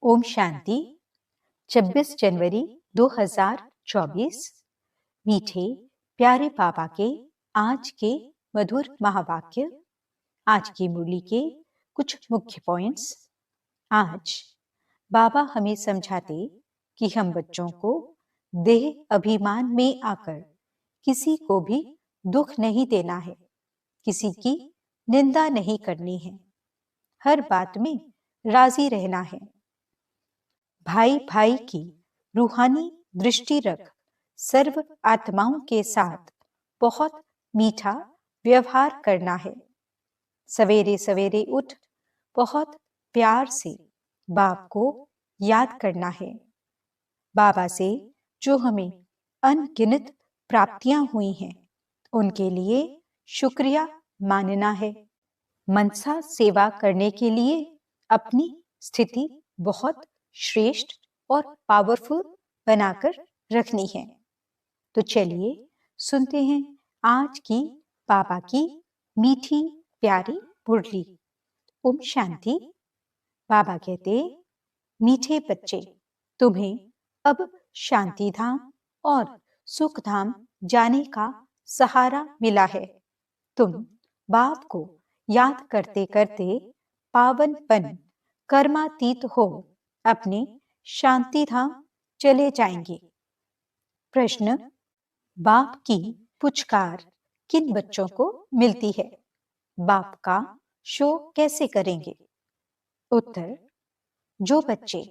ओम शांति। 26 जनवरी 2024। मीठे प्यारे बाबा के आज के मधुर महावाक्य। आज की मुरली के कुछ मुख्य पॉइंट्स। आज बाबा हमें समझाते कि हम बच्चों को देह अभिमान में आकर किसी को भी दुख नहीं देना है, किसी की निंदा नहीं करनी है, हर बात में राजी रहना है। भाई भाई की रूहानी दृष्टि रख सर्व आत्माओं के साथ बहुत मीठा व्यवहार करना है। सवेरे सवेरे उठ बहुत प्यार से बाप को याद करना है। बाबा से जो हमें अनगिनत प्राप्तियां हुई हैं, उनके लिए शुक्रिया मानना है। मनसा सेवा करने के लिए अपनी स्थिति बहुत श्रेष्ठ और पावरफुल बनाकर रखनी है। तो चलिए सुनते हैं आज की बाबा की मीठी प्यारी मुरली। ओम शांति। बाबा कहते, मीठे बच्चे, तुम्हें अब शांति धाम और सुख धाम जाने का सहारा मिला है। तुम बाप को याद करते करते पावनपन कर्मातीत हो अपने शांति धाम चले जाएंगे। प्रश्न, बाप की पुचकार किन बच्चों को मिलती है? बाप का शो कैसे करेंगे? उत्तर, जो बच्चे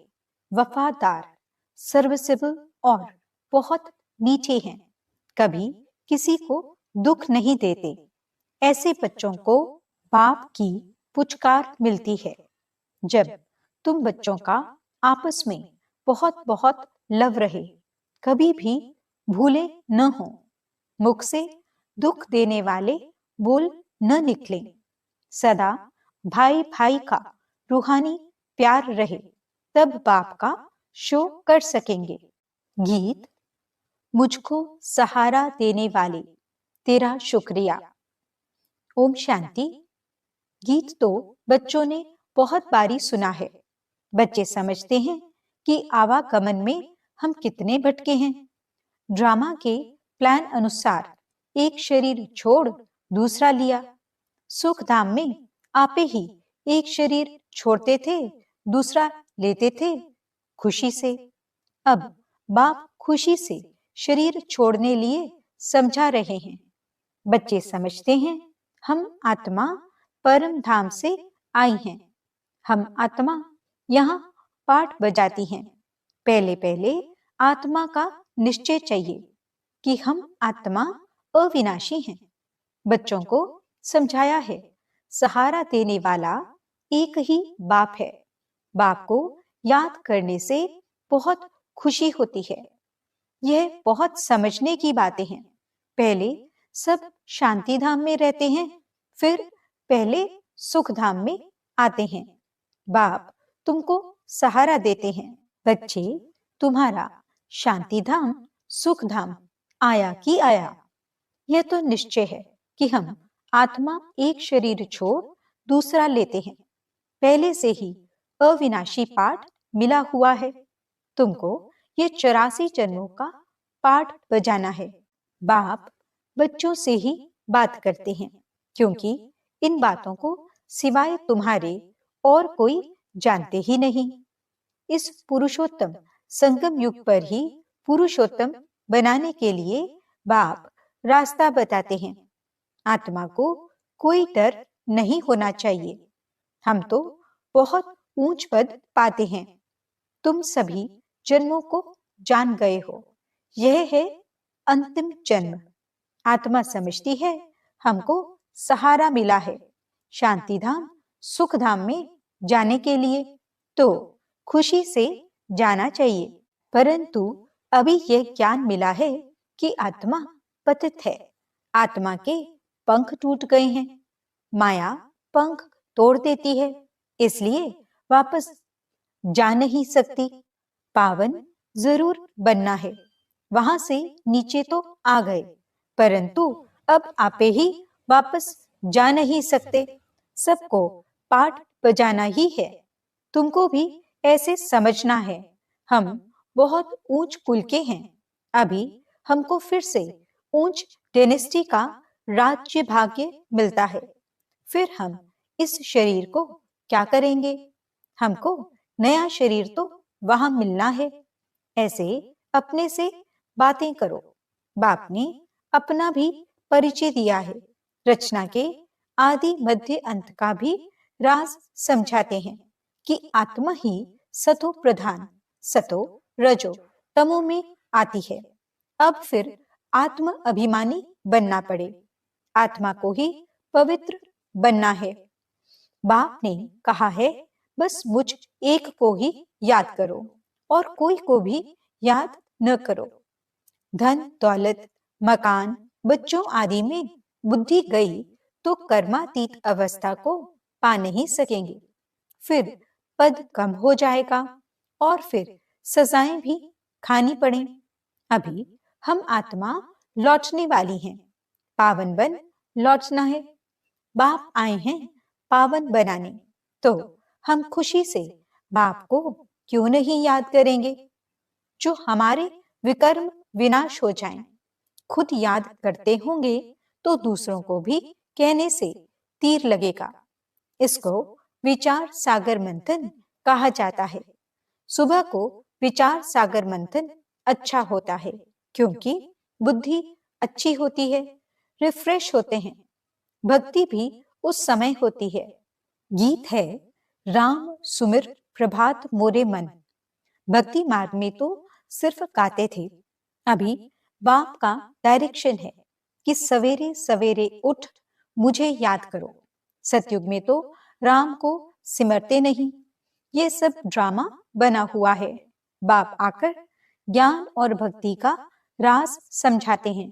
वफादार, सर्विसेबल और बहुत मीठे हैं, कभी किसी को दुख नहीं देते, ऐसे बच्चों को बाप की पुचकार मिलती है। जब तुम बच्चों का आपस में बहुत बहुत लव रहे, कभी भी भूले न हो, मुख से दुख देने वाले बोल न निकले, सदा भाई भाई का रूहानी प्यार रहे, तब बाप का शो कर सकेंगे। गीत, मुझको सहारा देने वाले तेरा शुक्रिया। ओम शांति। गीत तो बच्चों ने बहुत बारी सुना है। बच्चे समझते हैं कि आवागमन में हम कितने भटके हैं। ड्रामा के प्लान अनुसार एक शरीर छोड़ दूसरा लिया। सुख धाम में आपे ही एक शरीर छोड़ते थे, दूसरा लेते थे खुशी से। अब बाप खुशी से शरीर छोड़ने लिए समझा रहे हैं। बच्चे समझते हैं हम आत्मा परम धाम से आई हैं। हम आत्मा यहाँ पाठ बजाती हैं। पहले पहले आत्मा का निश्चय चाहिए कि हम आत्मा अविनाशी हैं। बच्चों को समझाया है, सहारा देने वाला एक ही बाप है। बाप को याद करने से बहुत खुशी होती है। यह बहुत समझने की बातें हैं। पहले सब शांति धाम में रहते हैं, फिर पहले सुख धाम में आते हैं। बाप तुमको सहारा देते हैं। बच्चे, तुम्हारा शांति धाम सुख धाम आया कि आया, यह तो निश्चय है कि हम आत्मा एक शरीर छोड़ दूसरा लेते हैं। पहले से ही अविनाशी पाठ मिला हुआ है। तुमको ये 84 जन्मों का पाठ बजाना है। बाप बच्चों से ही बात करते हैं, क्योंकि इन बातों को सिवाय तुम्हारे और कोई जानते ही नहीं। इस पुरुषोत्तम संगम युग पर ही पुरुषोत्तम बनाने के लिए बाप रास्ता बताते हैं। आत्मा को कोई डर नहीं होना चाहिए। हम तो बहुत ऊंच पद पाते हैं। तुम सभी जन्मों को जान गए हो। यह है अंतिम जन्म। आत्मा समझती है हमको सहारा मिला है शांति धाम सुख धाम में जाने के लिए, तो खुशी से जाना चाहिए। परंतु अभी यह ज्ञान मिला है कि आत्मा पतित है। आत्मा के पंख टूट गए हैं। माया पंख तोड़ देती है, इसलिए वापस जा नहीं सकती। पावन जरूर बनना है। वहां से नीचे तो आ गए, परंतु अब आपे ही वापस जा नहीं सकते। सबको पाठ बजाना ही है। तुमको भी ऐसे समझना है हम बहुत ऊंच कुल के हैं, अभी हमको फिर से ऊंच डेनेस्टी का राज्य भाग्य मिलता है, फिर हम इस शरीर को क्या करेंगे? हमको नया शरीर तो वहां मिलना है। ऐसे अपने से बातें करो। बाप ने अपना भी परिचय दिया है, रचना के आदि मध्य अंत का भी राज समझाते हैं कि आत्मा ही सतो प्रधान, सतो रजो तमो में आती है। अब फिर आत्म अभिमानी बनना पड़े, आत्मा को ही पवित्र बनना है। बाप ने कहा है बस मुझ एक को ही याद करो और कोई को भी याद न करो। धन दौलत मकान बच्चों आदि में बुद्धि गई तो कर्मातीत अवस्था को पा नहीं सकेंगे, फिर पद कम हो जाएगा और फिर सजाएं भी खानी पड़े। अभी हम आत्मा लौटने वाली हैं, पावन बन लौटना है। बाप आए हैं पावन बनाने, तो हम खुशी से बाप को क्यों नहीं याद करेंगे? जो हमारे विकर्म विनाश हो जाएं, खुद याद करते होंगे तो दूसरों को भी कहने से तीर लगेगा। इसको विचार सागर मंथन कहा जाता है। सुबह को विचार सागर मंथन अच्छा होता है क्योंकि बुद्धि अच्छी होती है, रिफ्रेश होते हैं। भक्ति भी उस समय होती है। गीत है राम सुमिर प्रभात मोरे मन। भक्ति मार्ग में तो सिर्फ गाते थे, अभी बाप का डायरेक्शन है कि सवेरे सवेरे उठ मुझे याद करो। सतयुग में तो राम को सिमरते नहीं, ये सब ड्रामा बना हुआ है। बाप आकर ज्ञान और भक्ति का राज समझाते हैं।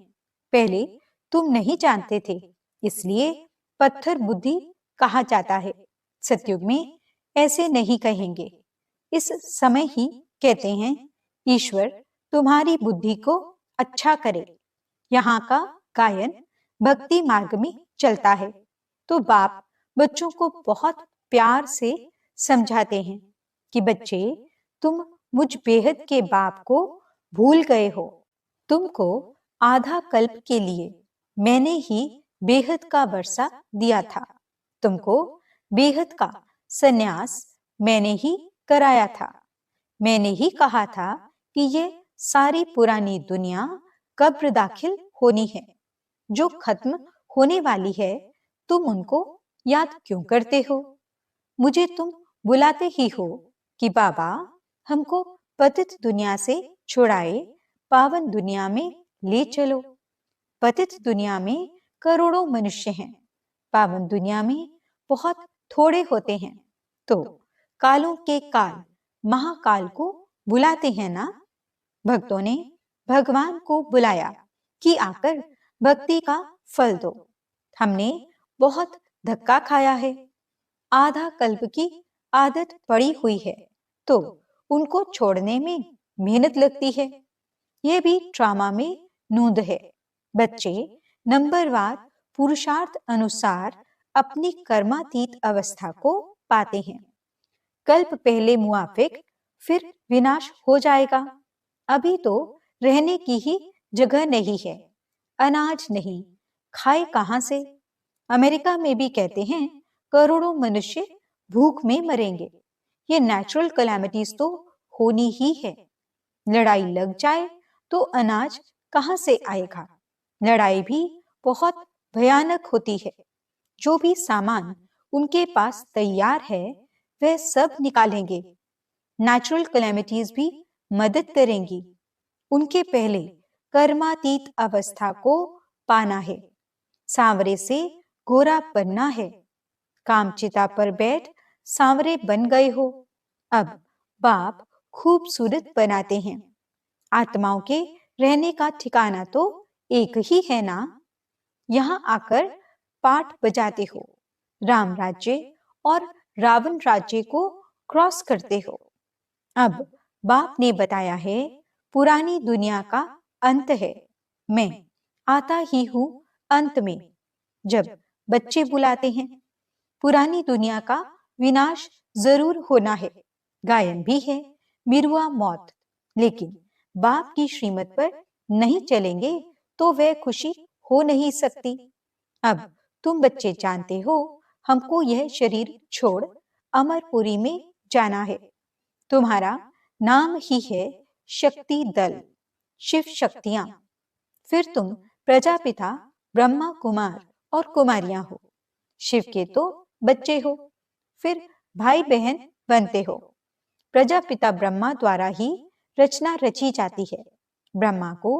पहले तुम नहीं जानते थे, इसलिए पत्थर बुद्धि कहा जाता है। सतयुग में ऐसे नहीं कहेंगे, इस समय ही कहते हैं ईश्वर तुम्हारी बुद्धि को अच्छा करे। यहाँ का गायन भक्ति मार्ग में चलता है, तो बाप बच्चों को बहुत प्यार से समझाते हैं कि बच्चे तुम मुझ बेहद के बाप को भूल गए हो। तुमको आधा कल्प के लिए मैंने ही बेहद का वर्षा दिया था, तुमको बेहद का सन्यास मैंने ही कराया था। मैंने ही कहा था कि ये सारी पुरानी दुनिया कब्र दाखिल होनी है, जो खत्म होने वाली है। तुम उनको याद क्यों करते हो? मुझे तुम बुलाते ही हो कि बाबा हमको पतित दुनिया से छुड़ाए, पावन दुनिया में ले चलो। पतित दुनिया में करोड़ों मनुष्य हैं, पावन दुनिया में बहुत थोड़े होते हैं। तो कालों के काल महाकाल को बुलाते हैं ना। भक्तों ने भगवान को बुलाया कि आकर भक्ति का फल दो। हमने बहुत धक्का खाया है, आधा कल्प की आदत पड़ी हुई है, तो उनको छोड़ने में मेहनत लगती है। यह भी ड्रामा में नूंद है। बच्चे नंबरवार पुरुषार्थ अनुसार अपनी कर्मातीत अवस्था को पाते हैं। कल्प पहले मुआफिक, फिर विनाश हो जाएगा। अभी तो रहने की ही जगह नहीं है, अनाज नहीं, खाए कहां से? अमेरिका में भी कहते हैं करोड़ों मनुष्य भूख में मरेंगे। ये नेचुरल कैलामिटीज तो होनी ही है। लड़ाई लग जाए तो अनाज कहां से आएगा? लड़ाई भी बहुत भयानक होती है। जो भी सामान उनके पास तैयार है वह सब निकालेंगे। नेचुरल कैलामिटीज भी मदद करेंगी। उनके पहले कर्मातीत अवस्था को पाना है, सांवरे से गोरा बनना है। कामचिता पर बैठ सांवरे बन गए हो, अब बाप खूबसूरत बनाते हैं। आत्माओं के रहने का ठिकाना तो एक ही है ना। यहाँ आकर पाठ बजाते हो, राम राज्य और रावण राज्य को क्रॉस करते हो। अब बाप ने बताया है पुरानी दुनिया का अंत है, मैं आता ही हूं अंत में। जब बच्चे बुलाते हैं पुरानी दुनिया का विनाश जरूर होना है, गायन भी है मिरुआ मौत, लेकिन बाप की श्रीमत पर नहीं चलेंगे तो वह खुशी हो नहीं सकती। अब तुम बच्चे जानते हो, हमको यह शरीर छोड़ अमरपुरी में जाना है। तुम्हारा नाम ही है शक्ति दल, शिव शक्तियां। फिर तुम प्रजापिता ब्रह्मा कुमार और कुमारियां हो। शिव के तो बच्चे हो, फिर भाई बहन बनते हो। प्रजापिता ब्रह्मा द्वारा ही रचना रची जाती है। ब्रह्मा को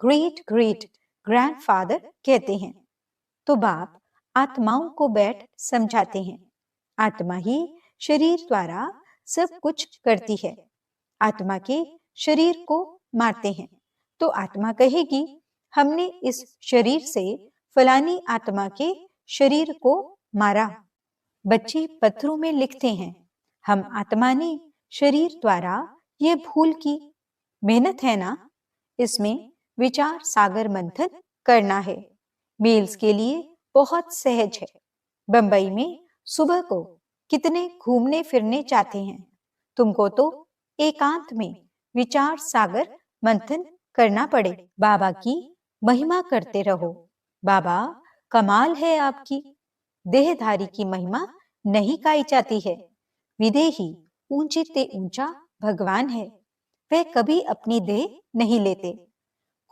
ग्रेट ग्रेट ग्रैंडफादर कहते हैं। तो बाप आत्माओं को बैठ समझाते हैं। आत्मा ही शरीर द्वारा सब कुछ करती है। आत्मा के शरीर को मारते हैं तो आत्मा कहेगी, हमने इस शरीर से फलानी आत्मा के शरीर को मारा। बच्चे पत्रों में लिखते हैं, हम आत्मा ने शरीर द्वारा ये भूल की। मेहनत है ना, इसमें विचार सागर मंथन करना है। मेल्स के लिए बहुत सहज है। बंबई में सुबह को कितने घूमने फिरने चाहते हैं। तुमको तो एकांत में विचार सागर मंथन करना पड़े। बाबा की महिमा करते रहो। बाबा कमाल है आपकी। देहधारी की महिमा नहीं गाई जाती है। विदेही ऊंचे ते ऊंचा भगवान है। वह कभी अपनी देह नहीं लेते।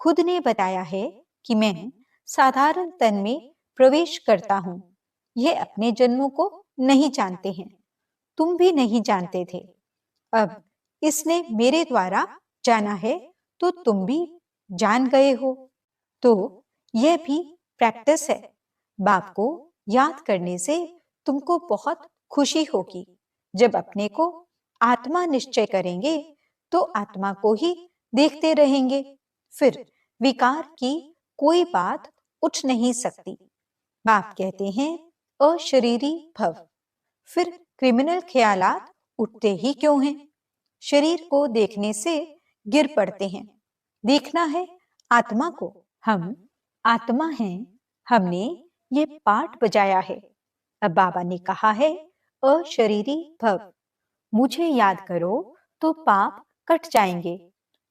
खुद ने बताया है कि मैं साधारण तन में प्रवेश करता हूं। यह अपने जन्मों को नहीं जानते हैं। तुम भी नहीं जानते थे। अब इसने मेरे द्वारा जाना है तो तुम भी जान गए हो। तो यह भी प्रैक्टिस है। बाप को याद करने से तुमको बहुत खुशी होगी। जब अपने को आत्मा निश्चय करेंगे तो आत्मा को ही देखते रहेंगे। फिर विकार की कोई बात उठ नहीं सकती। बाप कहते हैं अशरीरी भव। फिर क्रिमिनल ख्यालात उठते ही क्यों हैं? शरीर को देखने से गिर पड़ते हैं। देखना है आत्मा को। हम आत्मा हैं। हमने ये पाठ बजाया है। अब बाबा ने कहा है अशरीरी भव। मुझे याद करो तो पाप कट जाएंगे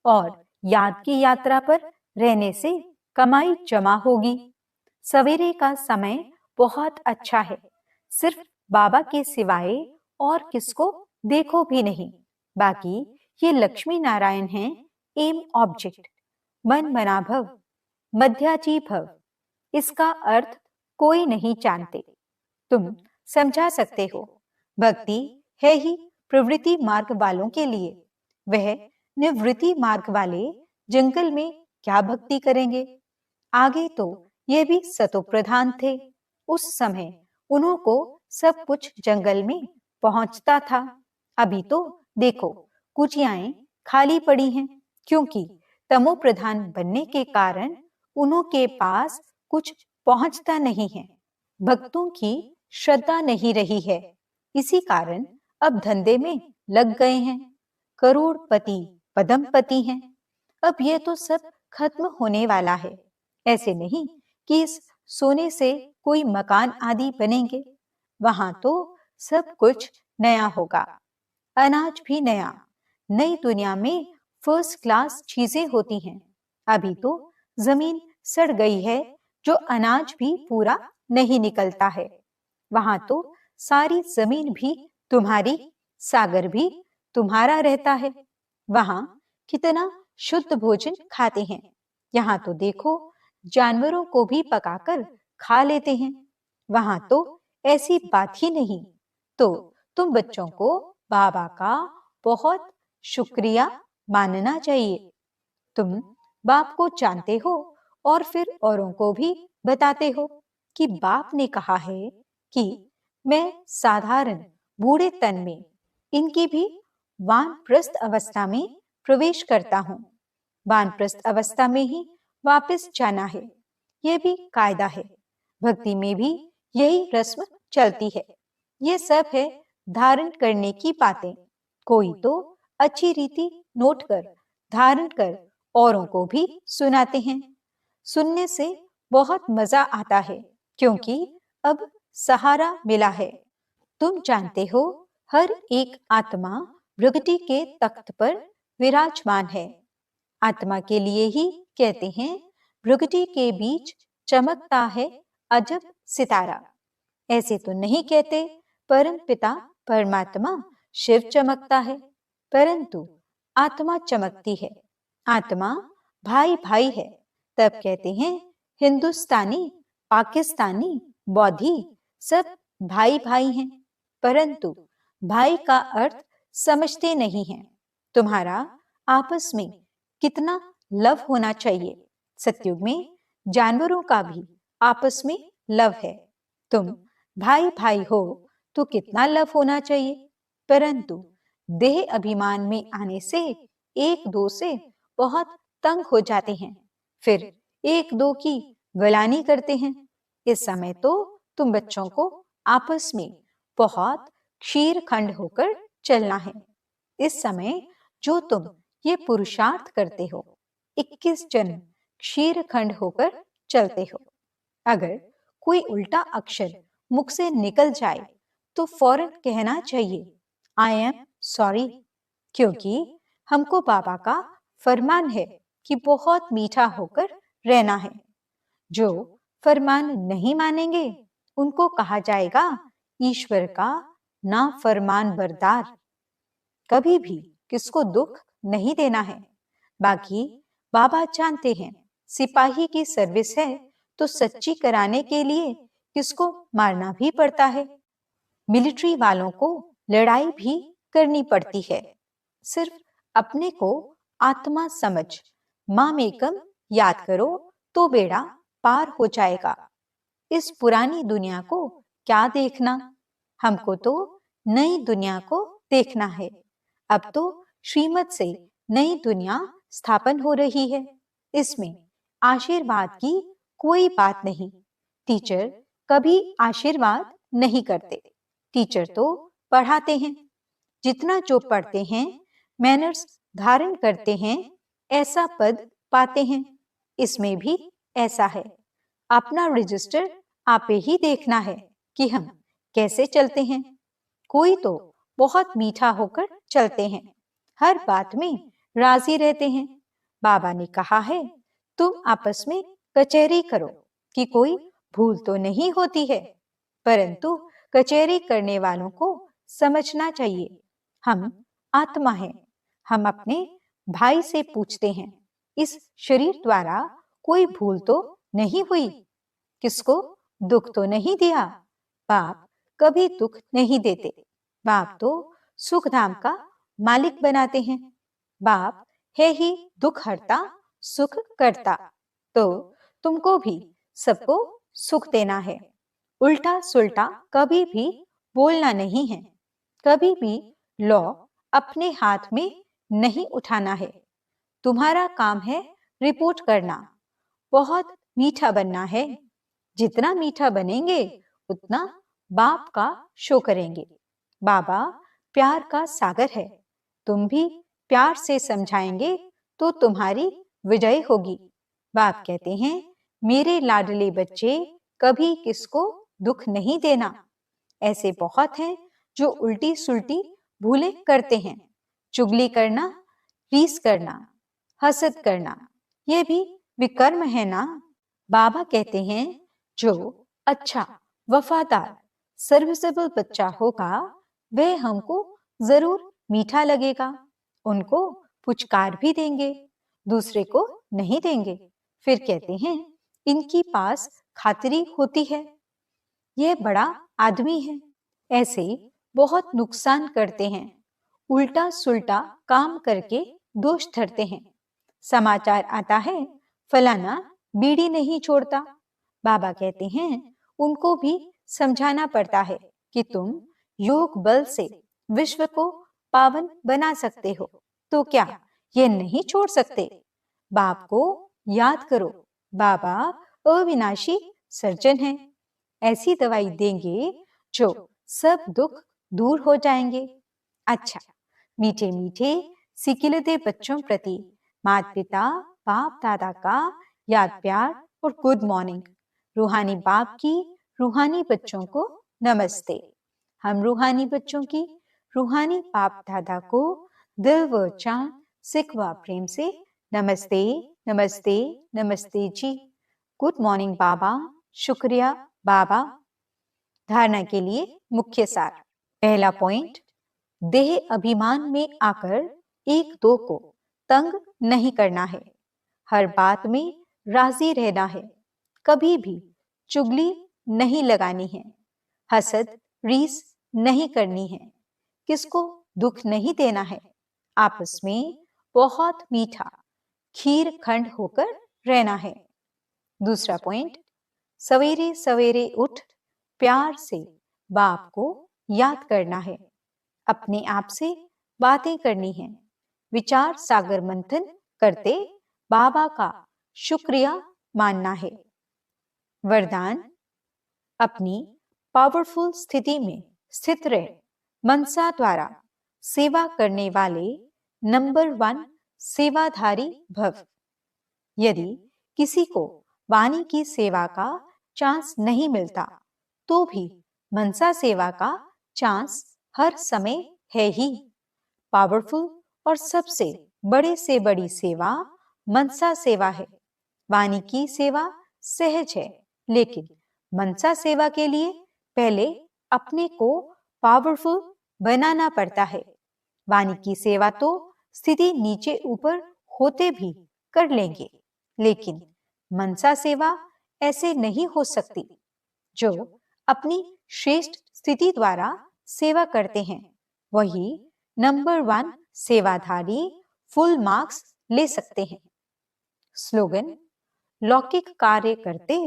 और याद की यात्रा पर रहने से कमाई जमा होगी। सवेरे का समय बहुत अच्छा है। सिर्फ बाबा के सिवाय और किसको देखो भी नहीं। बाकी ये लक्ष्मी नारायण हैं एम ऑब्जेक्ट। मन मना भव, मध्याजी भव। इसका अर्थ कोई नहीं जानते। तुम समझा सकते हो। भक्ति है ही प्रवृत्ति मार्ग वालों के लिए। वह निवृत्ति मार्ग वाले जंगल में क्या भक्ति करेंगे? आगे तो ये भी सतो प्रधान थे। उस समय उन्हों को सब कुछ जंगल में पहुंचता था। अभी तो देखो कुटियाएं खाली पड़ी हैं, क्योंकि तमो प्रधान बनने के कारण उन्हों के पास कुछ पहुंचता नहीं है। भक्तों की श्रद्धा नहीं रही है। इसी कारण अब धंधे में लग गए हैं। करोड़पति पदमपति हैं। अब ये तो सब खत्म होने वाला है। ऐसे नहीं कि इस सोने से कोई मकान आदि बनेंगे। वहां तो सब कुछ नया होगा। अनाज भी नया। नई दुनिया में फर्स्ट क्लास चीजें होती हैं। अभी तो जमीन सड़ गई है, जो अनाज भी पूरा नहीं निकलता है। वहां तो सारी जमीन भी तुम्हारी, सागर भी तुम्हारा रहता है। वहां कितना शुद्ध भोजन खाते हैं। यहाँ तो देखो जानवरों को भी पकाकर खा लेते हैं। वहां तो ऐसी बात ही नहीं। तो तुम बच्चों को बाबा का बहुत शुक्रिया मानना चाहिए। तुम बाप को जानते हो और फिर औरों को भी बताते हो कि बाप ने कहा है कि मैं साधारण बूढ़े तन में इनकी भी वानप्रस्थ अवस्था में प्रवेश करता हूँ। वानप्रस्थ अवस्था में ही वापस जाना है। यह भी कायदा है। भक्ति में भी यही रस्म चलती है। ये सब है धारण करने की बातें। कोई तो अच्छी रीति नोट कर धारण कर औरों को भी सुनाते हैं। सुनने से बहुत मजा आता है, क्योंकि अब सहारा मिला है। तुम जानते हो हर एक आत्मा प्रगति के तख्त पर विराजमान है। आत्मा के लिए ही कहते हैं, प्रगति के बीच चमकता है अजब सितारा। ऐसे तो नहीं कहते परम पिता परमात्मा शिव चमकता है, परंतु आत्मा चमकती है। आत्मा भाई भाई है, तब कहते हैं हिंदुस्तानी, पाकिस्तानी, बौद्धि सब भाई भाई हैं, परंतु भाई का अर्थ समझते नहीं हैं। तुम्हारा आपस में कितना लव होना चाहिए। सतयुग में जानवरों का भी आपस में लव है। तुम भाई भाई हो तो कितना लव होना चाहिए, परंतु देह अभिमान में आने से एक दो से बहुत तंग हो जाते हैं, फिर एक दो की गलानी करते हैं। इस समय तो तुम बच्चों को आपस में बहुत क्षीर खंड होकर चलना है। इस समय जो तुम ये पुरुषार्थ करते हो, 21 जन्म क्षीर खंड होकर चलते हो। अगर कोई उल्टा अक्षर मुख से निकल जाए तो फौरन कहना चाहिए आई एम सॉरी, क्योंकि हमको बाबा का फरमान है कि बहुत मीठा होकर रहना है। जो फरमान नहीं मानेंगे उनको कहा जाएगा ईश्वर का नाफरमान बरदार। कभी भी किसको दुख नहीं देना है। बाकी बाबा जानते हैं सिपाही की सर्विस है तो सच्ची कराने के लिए किसको मारना भी पड़ता है। मिलिट्री वालों को लड़ाई भी करनी पड़ती है। सिर्फ अपने को आत्मा समझ मामेकम याद करो तो बेड़ा पार हो जाएगा। इस पुरानी दुनिया को क्या देखना, हमको तो नई दुनिया को देखना है। अब तो श्रीमत से नई दुनिया स्थापन हो रही है। इसमें आशीर्वाद की कोई बात नहीं। टीचर कभी आशीर्वाद नहीं करते। टीचर तो पढ़ाते हैं। जितना जो पढ़ते हैं, मैनर्स धारण करते हैं, ऐसा पद पाते हैं। इसमें भी ऐसा है। अपना रजिस्टर आपे ही देखना है कि हम कैसे चलते हैं। कोई तो बहुत मीठा होकर चलते हैं, हर बात में राजी रहते हैं। बाबा ने कहा है तुम आपस में कचहरी करो कि कोई भूल तो नहीं होती है, परंतु कचहरी करने वालों को समझना चाहिए हम आत्मा हैं। हम अपने भाई से पूछते हैं इस शरीर द्वारा कोई भूल तो नहीं हुई, किसको दुख तो नहीं दिया। बाप कभी दुख नहीं देते। बाप तो सुख धाम का मालिक बनाते हैं। बाप है ही दुख हरता सुख करता, तो तुमको भी सबको सुख देना है। उल्टा सुल्टा कभी भी बोलना नहीं है। कभी भी लॉ अपने हाथ में नहीं उठाना है। तुम्हारा काम है रिपोर्ट करना। बहुत मीठा बनना है। जितना मीठा बनेंगे उतना बाप का शो करेंगे। बाबा प्यार का सागर है। तुम भी प्यार से समझाएंगे तो तुम्हारी विजय होगी। बाप कहते हैं मेरे लाडले बच्चे कभी किसको दुख नहीं देना। ऐसे बहुत हैं जो उल्टी सुल्टी भूलें करते हैं। चुगली करना, रीस करना, हसद करना, ये भी विकर्म है ना। बाबा कहते हैं जो अच्छा, वफादार, सर्विसेबल बच्चा होगा वह हमको जरूर मीठा लगेगा। उनको पुचकार भी देंगे, दूसरे को नहीं देंगे। फिर कहते हैं इनकी पास खातिरी होती है, यह बड़ा आदमी है। ऐसे बहुत नुकसान करते हैं। उल्टा सुल्टा काम करके दोष धरते हैं। समाचार आता है फलाना बीड़ी नहीं छोड़ता। बाबा कहते हैं उनको भी समझाना पड़ता है कि तुम योग बल से विश्व को पावन बना सकते हो, तो क्या ये नहीं छोड़ सकते। बाप को याद करो, बाबा अविनाशी सर्जन है। ऐसी दवाई देंगे जो सब दुख दूर हो जाएंगे। अच्छा, मीठे मीठे सिकिलते बच्चों प्रति माता पिता बाप दादा का याद प्यार और गुड मॉर्निंग। रूहानी बाप की रूहानी बच्चों को नमस्ते। हम रूहानी बच्चों की रूहानी बाप दादा को दिल व जान सिकवा प्रेम से नमस्ते नमस्ते नमस्ते जी। गुड मॉर्निंग बाबा। शुक्रिया बाबा। धारणा के लिए मुख्य सार। पहला पॉइंट, देह अभिमान में आकर एक दो को तंग नहीं करना है। हर बात में राजी रहना है। कभी भी चुगली नहीं लगानी है। हसद रीस नहीं करनी है। किसको दुख नहीं देना है। आपस में बहुत मीठा खीर खंड होकर रहना है। दूसरा पॉइंट, सवेरे सवेरे उठ प्यार से बाप को याद करना है। अपने आप से बातें करनी है। विचार सागर मंथन करते बाबा का शुक्रिया मानना है। वरदान, अपनी पावरफुल स्थिति में स्थित रह मनसा द्वारा सेवा करने वाले नंबर 1 सेवाधारी भव। यदि किसी को वाणी की सेवा का चांस नहीं मिलता तो भी मनसा सेवा का चांस हर समय है ही। पावरफुल और सबसे बड़े से बड़ी सेवा मनसा सेवा है। वाणी की सेवा सहज है, लेकिन मनसा सेवा के लिए पहले अपने को पावरफुल बनाना पड़ता है। वाणी की सेवा तो स्थिति नीचे ऊपर होते भी कर लेंगे, लेकिन मनसा सेवा ऐसे नहीं हो सकती। जो अपनी श्रेष्ठ स्थिति द्वारा सेवा करते हैं वही नंबर 1 सेवाधारी फुल मार्क्स ले सकते हैं। स्लोगन, लौकिक कार्य करते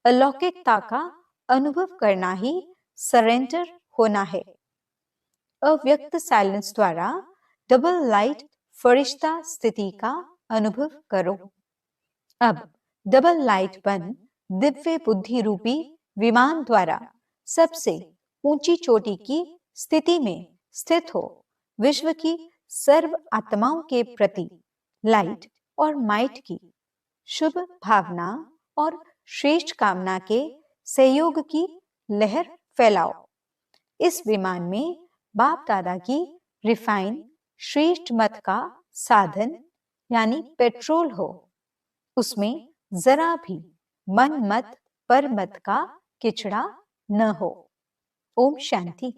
अलौकिकता का अनुभव करना ही सरेंडर होना है। अव्यक्त साइलेंस द्वारा डबल लाइट फरिश्ता स्थिति का अनुभव करो। अब डबल लाइट बन दिव्य बुद्धि रूपी विमान द्वारा सबसे ऊंची चोटी की स्थिति में स्थित हो विश्व की सर्व आत्माओं के प्रति लाइट और माइट की शुभ भावना और श्रेष्ठ कामना के सहयोग की लहर फैलाओ। इस विमान में बाप दादा की रिफाइन श्रेष्ठ मत का साधन यानी पेट्रोल हो। उसमें जरा भी मन मत पर मत का किचड़ा न हो। ओम शांति।